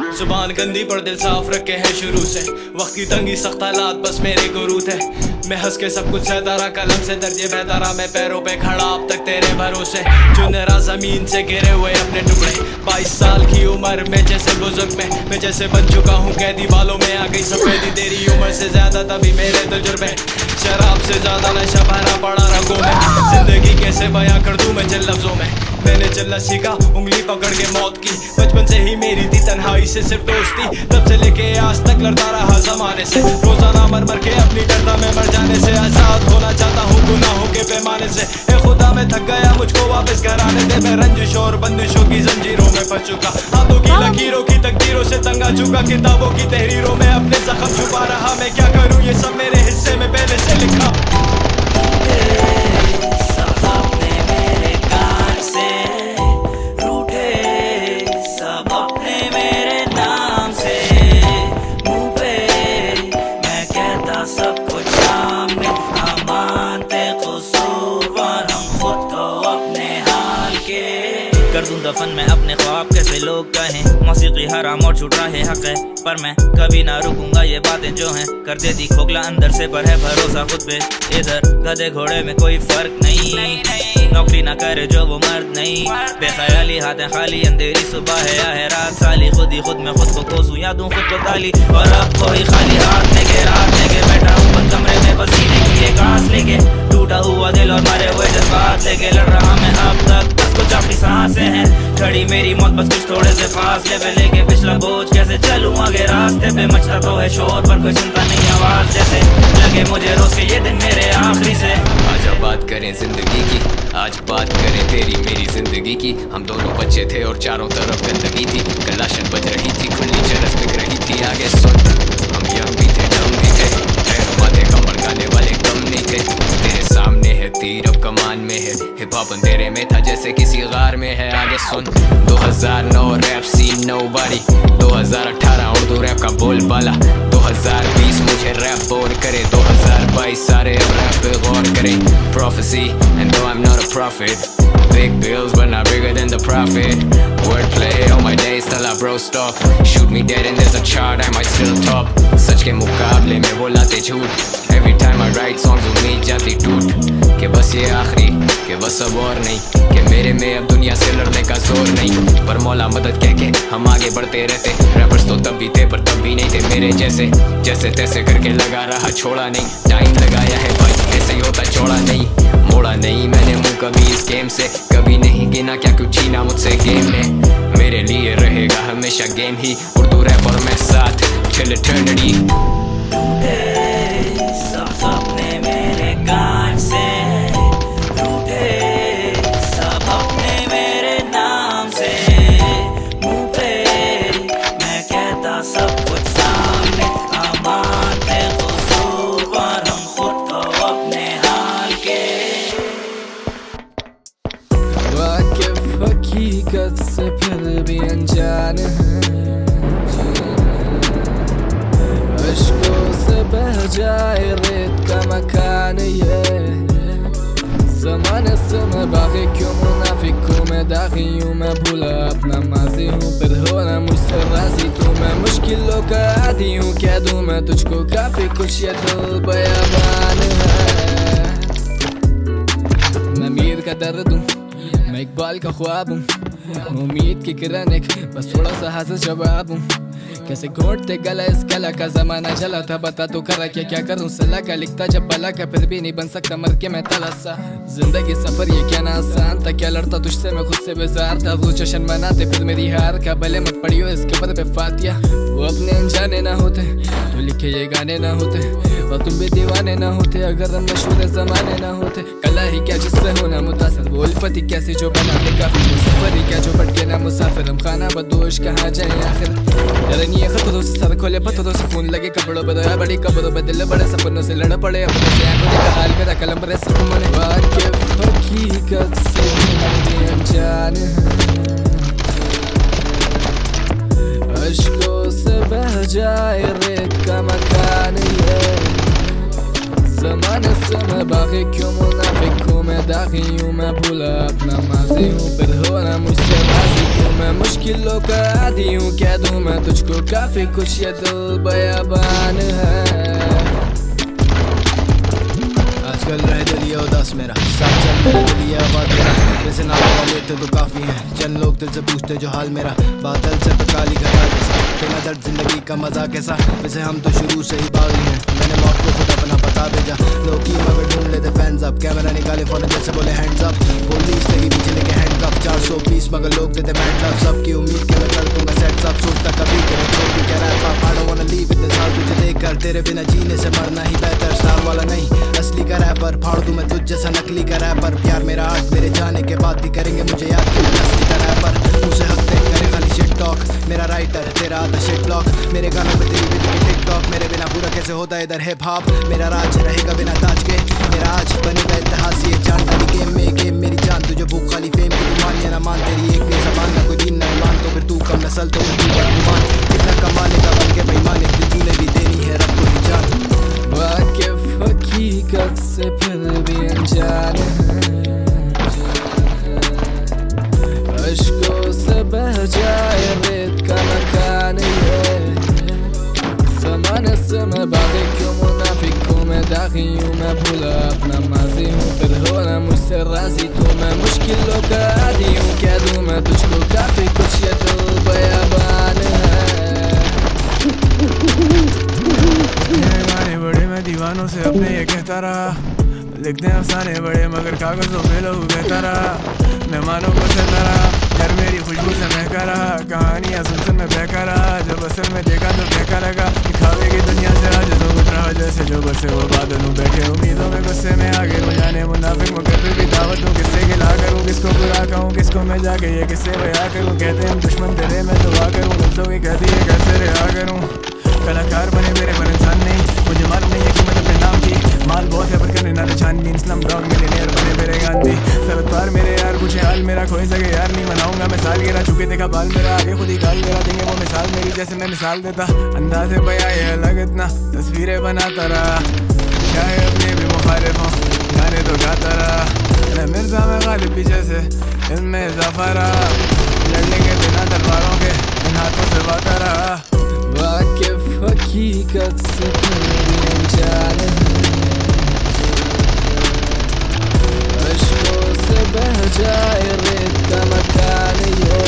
जुबान गंदी पर दिल साफ रखे है शुरू से। वक्त की तंगी सख्त हालात बस मेरे गुरु थे। मैं हंस के सब कुछ सहता रहा कलम से दर्जे बहता रहा। मैं पैरों पे खड़ा अब तक तेरे भरोसे। जो नरा जमीन से गिरे हुए अपने टुकड़े। 22 साल की उम्र में जैसे बुजुर्ग में मैं जैसे बन चुका हूँ कैदी। बालों में आ गई सफेदी तेरी उम्र से ज्यादा तभी मेरे तजुर्बे। शराब से ज्यादा नशा भरा पड़ा रंगों में। जिंदगी कैसे बयां कर दूं मैं चल लफ्जों में। मैंने चलना सीखा उंगली पकड़ के मौत की। बचपन से ही मेरी थी तन्हाई से सिर्फ दोस्ती। तब से लेके आज तक लड़ता रहा जमाने से। रोजाना मर मर के अपनी डरता मैं मर जाने से। आजाद होना चाहता हूँ गुनाहों के पैमाने से। ए खुदा मैं थक गया मुझको वापस घर आने दे। मैं रंजिश और बंदिशों की जंजीरों में फंस चुका। हाथों की लकीरों की तकदीरों से तंग आ चुका। किताबों की तहरीरों में अपने जख्म छुपा रहा। मैं क्या करूँ ये सब मेरे हिस्से में पहले से लिखा। कर दूं दफन मैं अपने ख्वाब कैसे लोग कहें। मौसीकी हराम और झूठा है हक है पर मैं कभी ना रुकूंगा। ये बातें जो हैं कर देती खोखला अंदर से पर है भरोसा खुद पे। इधर गधे घोड़े में कोई फर्क नहीं। नौकरी ना करे जो वो मर्द नहीं। बेख्याली हाथें खाली अंधेरी सुबह है या है रात साली। खुद ही खुद में खुद को कोसूं या दूं खुद को गाली। और अब कोई खाली हाथ लेके रात लेके बैठा हूँ बंद कमरे में पसीने की एक आस लेके। टूटा हुआ दिल और मरे हुए जज्बात लेके लड़ रहा मैं अब तक। बस कुछ अपनी सांसें हैं खड़ी मेरी मौत बस कुछ थोड़े से फासले पे लेके। पिछला बोझ कैसे चलूं आगे रास्ते पे। मचता तो है शोर पर कोई सुनता नहीं आवाज जैसे। लगे मुझे रोज के ये दिन मेरे आखिरी से। आजा बात करें जिंदगी की। आज बात करें तेरी मेरी जिंदगी की। हम दोनों बच्चे थे और चारों तरफ गंदगी थी। कलाशन बज रही थी खुली चरस बिक रही थी। आगे सुन हम यंग भी थे डम भी थे। माथे कम भड़काने वाले कम नहीं थे। तेरे सामने है तीर अब कमान में है। हिप हॉप अंधेरे में था जैसे किसी गार में है। आगे सुन 2009 rap scene nobody. 2018 Urdu rap का बोलबाला। 2020 मुझे रैप बोर करे। 2022 सारे अब रैप पे गौर करें। Prophecy and though I'm not a prophet. Big bills but not bigger than the profit. Wordplay on my days till I bro stop. Shoot me dead and there's a chart I might still top. सच के मुकाबले में वो लाते झूठ। Every time I write songs उम्मीद जाती टूट। कि बस ये आखिरी कि बस अब और नहीं। कि मेरे में अब दुनिया से लड़ने का जोर नहीं। पर मौला मदद कह के हम आगे बढ़ते रहते। रैपर्स तो तब भी थे पर तब भी नहीं थे मेरे जैसे। जैसे तैसे करके लगा रहा छोड़ा नहीं। टाइम लगाया है भाई ऐसे ही होता छोड़ा नहीं। मोड़ा नहीं मैंने मुंह कभी इस गेम से। कभी नहीं गिना क्या कुछ छीना मुझसे गेम ने। मेरे लिए रहेगा हमेशा गेम ही। उर्दू रैप और मैं साथ till eternity। सपने मेरे कान से रूठे सब अपने मेरे नाम से। मुंह पे मैं कहता सब कुछ सामने। हम मानते कसूरवार हम खुद को अपने हाल के। वाकिफ हकीकत से फिर भी अनजान है। अश्कों से बह जाए रेत का मकान ये। ज़माने से मैं बागी क्यों मुनाफिक हूँ मैं दागी हूँ। मैं भूला अपना माजी हूँ फिर होना मुझसे राजी तू। मैं मुश्किलों का आदी हूँ कह दूँ मैं तुझको काफी कुछ ये दिल बयाबान है। मैं मीर का दर्द हूँ मैं इकबाल का ख्वाब हूँ। उम्मीद की किरण एक बस थोड़ा सा हाजिर जवाब हूँ। कैसे घोटते गला इस कला का जमाना चला था। बता तो करा क्या करूं सलाह का। लिखता जब बला का फिर भी नहीं बन सकता मर के मैं तलासा। जिंदगी सफर ये क्या ना आसान था। क्या लड़ता तुझसे मैं खुद से बेजार था। वो जश्न मनाते फिर मेरी हार का। भले मत पढ़ियो इसके ऊपर पे फातिया। वो अपने अनजाने ना होते तो लिखे ये गाने ना होते। और तुम भी दीवाने ना होते अगर हम मशहूर जमाने ना होते। कला ही क्या जिससे होना मुतासर। वो उल्फत ही कैसी जो बनाते काफी। सफर ही क्या जो भटके ना मुसाफिर। हम खाना बदोश कहाँ जाए आखिर। ये खतरों से सर खोले पत्थरों से खून लगे कपड़ों पे। दया बड़ी कब्रों पे दिल बड़े सपनों से लड़ पड़े अपने से। आंखों का हाल मेरा कलम पर सुकून है। वाकिफ हकीकत से भी अनजान है। अश्कों से बह जाए रेत का मकान ये। ज़माने से मैं बागी क्यों मुनाफिक हूँ मैं दागी हूँ। मैं भूला अपना माजी हूँ फिर होना मुझसे राजी क्यों। मैं मुश्किलों का आदी हूँ कह दूँ मैं तुझको तुझको काफी कुछ ये दिल बयाबान है। आजकल रह दिल ये उदास मेरा, साथ चल मेरे दिल ये आवाज मेरा। वैसे ना मेरा लेते तो काफी है, चंद लोग दिल से पूछते जो हाल मेरा। बादल से पे काली घटा जैसा, बिना दर्द जिंदगी का मजा कैसा। वैसे हम तो शुरू से ही बागी हैं, मैंने मौत को खुद अपना पता भेजा। लोग की मगर ढूंढ लेते फैंस अब, कैमरा निकाले फोन जैसे बोले हैंड्स अप। पुलिस लगी पीछे लेके हैंड कप, 420 मगर लोग देते बैड लव। सबकी उम्मीद के मैं कर दूंगा सेट्स अप, सोचता कभी कि मैं छोड़ दूं क्या wrap up. I don't wanna leave इतने साल तुझे देख कर, तेरे बिना जीने से मरना ही बेहतर। स्टार वाला नहीं असली का रैपर, फाड़ दूं मैं तुझ जैसा नकली का रैपर। प्यार मेरा आर्ट, मेरे जाने के बाद भी करेंगे मुझे याद कि मैं असली का रैपर। मुझसे हकते करे खाली शिट टॉक, मेरा राइटर तेरा आता शिट लॉक। मेरे गानों पे तेरी बीट के टिकटॉक, मेरे बिना पूरा कैसे होता है इधर हिप हॉप। मेरा राज रहेगा बिना ताज के, मेरा आज बनेगा इतिहास ये। जान डाली गेम में गेम मेरी जान, तुझे भूख खाली फेम की तू मान या ना मान। तेरी एक भी जबान ना कोई दिन ना ईमान, तो फिर तू कम नस्ल तो फिर तू बदगुमान। कितना कमाने का बन के बेईमान, एक दिन तूने भी देनी है रब को ही जान। वाकिफ हकीकत से फिर भी अनजान है, अश्कों से बह जाए रेत का मकान ये। ज़माने से मैं बातें क्यों मुनाफिक हूँ, मैं दागी हूँ, मैं भूला अपना माजी हूँ। फिर होना मुझसे राजी तो मैं मुश्किलों का आदी हूँ। कह दूँ मैं तुझको काफी कुछ ये दिल बयाबान है। गाने बड़े मैं दीवानों से अपने ये कहता रहा, लिखते हैं अफसाने बड़े मगर कागजों पे लहू बहता रहा। मेहमानों को सहता रहा, घर मेरी खुशबू से महका रहा। कहानियाँ सुन सुन मैं बहका रहा, जब असल में देखा तो बहका लगा। दिखावे की दुनिया से आज तो गुजर रहा, जैसे जो बसे वो बादल हूँ बैठे उम्मीदों में गुस्से में आगे हो जाने मुनाफिक मगर फिर भी दावत दूँ। किससे गिला करूँ, किसको बुरा कहूँ, किसको मैं जाके ये किससे बया करूँ। कहते हम दुश्मन तेरे मैं दुआ करूँ, लफ्ज़ों की कहती है कैसे रिहा करूँ। कलाकार बने मेरे पर इंसान नहीं, मुझे मालूम नहीं है कि मैं अपने नाम की। माल बहुत है पर करने ना छानबीन, स्लम डॉग मिलियनेयर बने मेरे गांधी। सरहद पार मेरे यार पूछे हाल मेरा, खोए सके यार नहीं मनाऊंगा मैं साल गिरा। चुके देखा बाल मेरा, आगे खुद ही गाल मेरा। देंगे वो मिसाल मेरी जैसे मैं मिसाल देता। अंदाज़े बया ये अलग इतना, तस्वीरें बनाता रहा। चाहे अपने भी मुखालिफ हों, गाने तो गाता रहा। मैं मिर्जा में गालिब पीछे से इल्म में इजाफा रहा। लड़ने के बिना तलवारों के इन हाथों से बाता रहा। वाकिफ हकीकत से फिर भी अनजान है, अश्कों से बह जाए रेत का मकान ये।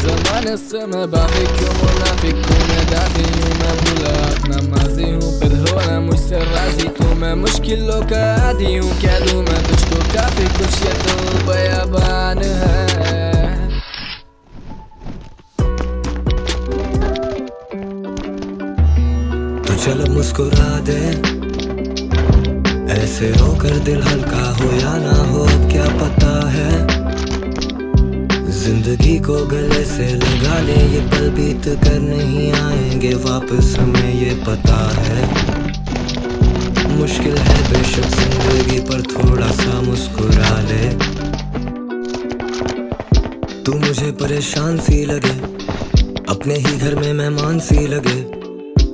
ज़माने से मैं बागी क्यों मुनाफिक हूँ, मैं दागी हूँ, मैं भूला अपना माजी हूँ। फिर होना मुझसे राजी तो मैं मुश्किलों का आदी हूँ। कह दूँ मैं तुझको काफी कुछ ये दिल बयाबान है। चलो मुस्कुरा दे, ऐसे होकर दिल हल्का हो या ना हो अब क्या पता है। जिंदगी को गले से लगा ले, ये पल बीत कर नहीं आएंगे वापस हमें ये पता है। मुश्किल है बेशक जिंदगी पर थोड़ा सा मुस्कुरा ले। तू मुझे परेशान सी लगे, अपने ही घर में मेहमान सी लगे।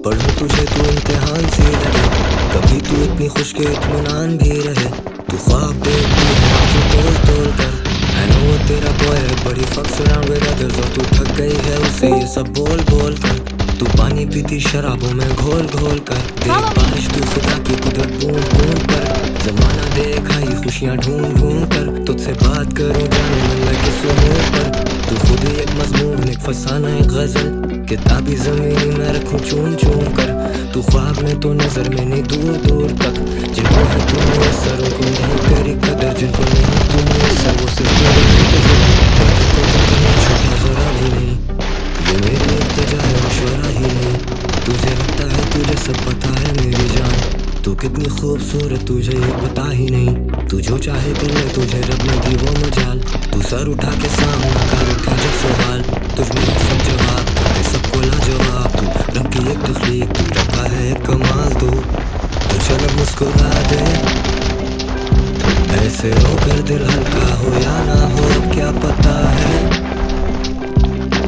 पढ़ूं तुझे तू इम्तिहान सी लगे, कभी तू इतनी खुश के इत्मीनान भी रहे। तू ख्वाब देखती है आँखें तोड़ तोड़ कर। I know वो तेरा बॉय है बड़ी fucks around with others, और तू थक गई है उसे ये सब बोल बोल कर। तू पानी पीती शराबों में घोल घोल कर। देख बारिश तू खुदा की कुदरत बूंद बूंद पर। जमाना देखा ये खुशियाँ ढूंढ ढूंढ कर। तुझसे बात करूँ जाने मन में किस उम्र पर। तू खुद ही एक मजमून, एक फसाना, एक गजल, किताबी ज़मीनी में रखूं चूम चूम कर। तू ख्वाब में तो नजर में नहीं दूर दूर तक। जिनको है तू मुयस्सर उनको नहीं तेरी कदर, जिनको नहीं तू मुयस्सर वो सिर्फ तेरे मुंतज़िर। को तो करना छोटा ज़रा भी नहीं, ये मेरी इल्तिजा है मशवरा ही नहीं। तुझे लगता है तुझे सब पता है मेरी जान, तू कितनी खूबसूरत तुझे ये पता ही नहीं। तू जो चाहे कर ले, तुझे रब ने दी वो मजाल। तू सर उठा के सामना कर उठा जब सवाल, तुझ में सब जवाब करते सबको लाजवाब। तू रब की एक तख्लीक, तू रब का है एक कमाल। तू तो चलो मुस्कुरा दे, ऐसे होकर दिल हल्का हो या ना हो क्या पता है।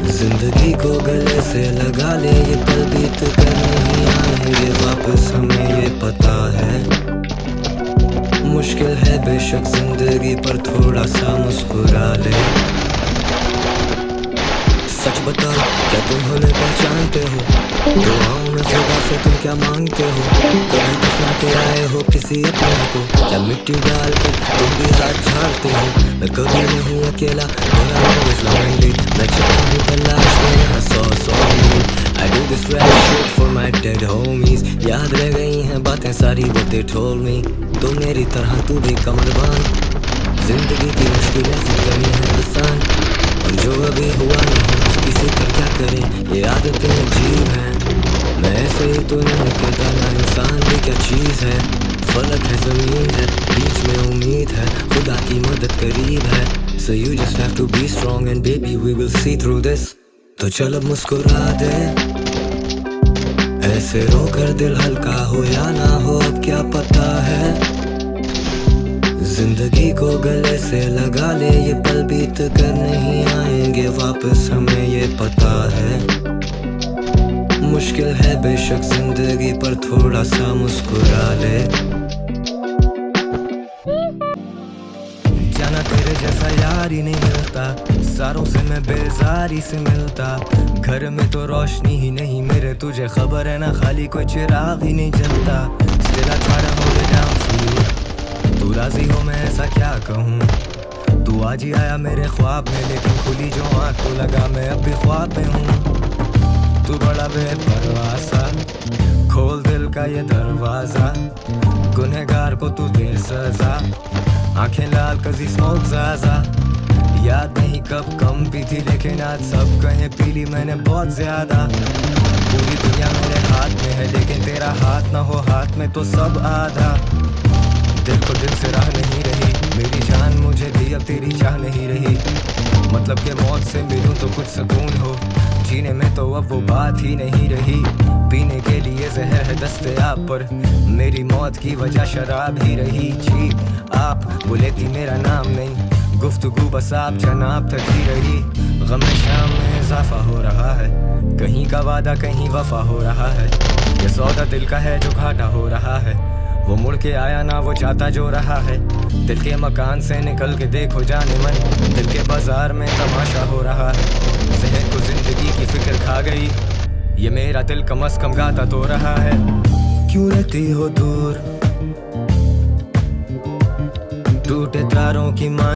जिंदगी को गले से लगा ले, ये पल बीत कर नहीं आएंगे वापस हमें ये पता है। मुश्किल है बेशक जिंदगी पर थोड़ा सा मुस्कुरा ले। सच बताओ क्या तुम हमें पहचानते हो? दुआओं में खुदा से तुम क्या मांगते हो? कभी दफना के आए हो किसी अपने को? क्या मिट्टी डाल कर तुम भी हाथ झाड़ते हो? मैं कभी नहीं अकेला, but I'm always lonely. मैं चाहूँ हूँ तलाश में यहाँ 100 मील। I do this rap shit for my dead homies. याद रह गई हैं बातें सारी what they told me. तो मेरी तरह तू भी कमर बांध, जिंदगी की मुश्किलें से करनी है आसान, और जो अभी हुआ नहीं उसकी फिक्र क्या करें, ये आदतें अजीब हैं। मैं ऐसे ही तो नहीं कहता ना इंसान भी क्या चीज़ है। फलक है ज़मीन है, बीच में उम्मीद है, खुदा की मदद करीब है। So you just have to be strong and baby we will see through this. तो चल अब मुस्कुरा दे, ऐसे रोकर दिल हल्का हो या ना हो अब क्या पता है। जिंदगी को गले से लगा ले, ये पल बीत कर नहीं आएंगे वापस, हमें ये पता है। मुश्किल है बेशक जिंदगी पर थोड़ा सा मुस्कुरा ले। जाना तेरे जैसा यार ही नहीं मिलता, सारों से मैं बेजारी से मिलता। घर में तो रोशनी ही नहीं मेरे, तुझे खबर है ना खाली कोई चिराग ही नहीं जलता। Still I try to hold it down for you. तू राजी हो मैं ऐसा क्या कहूँ? तू आज ही आया मेरे ख्वाब में, लेकिन खुली जो आँख तो लगा मैं अब भी ख्वाब में हूँ। तू बड़ा बेपरवाह सा, खोल दिल का ये दरवाजा, गुनहगार को तू दे सजा। आंखें लाल कजी स्मोक ज़ाज़ा, याद नहीं कब कम पी थी लेकिन आज सब कहें पी ली मैंने बहुत ज़्यादा। पूरी दुनिया मेरे हाथ में है लेकिन तेरा हाथ ना हो हाथ में तो सब आधा। दिल को दिल से राह नहीं रही, मेरी जान मुझे भी अब तेरी चाह नहीं रही। मतलब के मौत से मिलूं तो कुछ सुकून हो, जीने में तो अब वो बात ही नहीं रही। पीने के लिए जहर है दस्तयाब पर मेरी मौत की वजह शराब ही रही। जी आप बोले थी मेरा नाम नहीं, गुफ्तगू बस आप जनाब तक ही रही। गम शाम में इजाफा हो रहा है, कहीं का वादा कहीं वफा हो रहा है। ये सौदा दिल का है जो घाटा हो रहा है, वो मुड़ के आया ना वो चाहता जो रहा है। दिल के मकान से निकल के देखो जाने मन, दिल के बाजार में तमाशा हो रहा है। जहन को जिंदगी की फिक्र खा गई, ये मेरा दिल कम अज कम गाता तो रहा है। क्यों रहती हो दूर, टूटे तारों की मां